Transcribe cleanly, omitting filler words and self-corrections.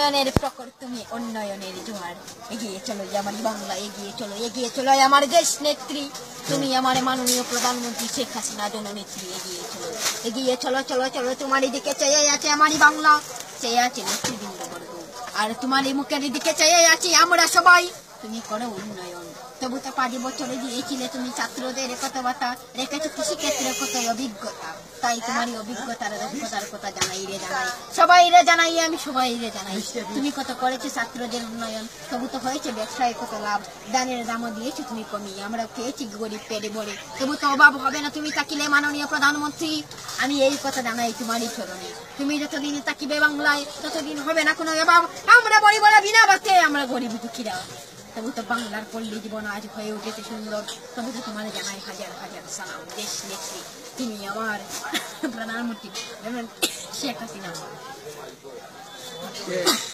উন্নয়নের প্রখর তুমি, উন্নয়নের জোয়ার। এগিয়ে চলো আমার বাংলা, এগিয়ে চলো আমার দেশ নেত্রী, তুমি আমার মাননীয় প্রধানমন্ত্রী শেখ হাসিনা জননেত্রী। এগিয়ে চলো চলো চলো, তোমার দিকে চেয়ে আছে আমারই বাংলা, চেয়ে আছে নেতৃবৃন্দবর্গ, আর তোমার এই মুখের দিকে চেয়ে আছি আমরা সবাই। তুমি করো উন্নয়ন। তবু তো 5 বছরে দিয়েছিলে তুমি ছাত্রদের কথাবার্তা, রেখেছো কৃষিক্ষেত্রে কত অভিজ্ঞতা, তাই তোমার অভিজ্ঞতার কথা জানাই, আমি সবাই জানাই তুমি কত করেছো ছাত্রদের উন্নয়ন। তবু তো হয়েছে ব্যবসায় কত লাভ, ধানের দামও দিয়েছো তুমি কমিয়ে, আমরা খেয়েছি গরিব পেটে ভরে, তবু তো অভাব হবে না তুমি থাকিলে মাননীয় প্রধানমন্ত্রী। আমি এই কথা জানাই তোমারই চরণে, তুমি যতদিন থাকিবে বাংলায় ততদিন হবে না কোনো অভাব। আমরা বলিব না বিনা বাতে আমরা গরিব দুঃখীরা, তবু তো বাংলার পল্লী জীবন আজ হয়ে উঠেছে সুন্দর। তবু তো তোমার জানাই হাজার হাজার সালাম দেশ নেত্রী, তুমি আমার প্রধানমন্ত্রী শেখ হাসিনা।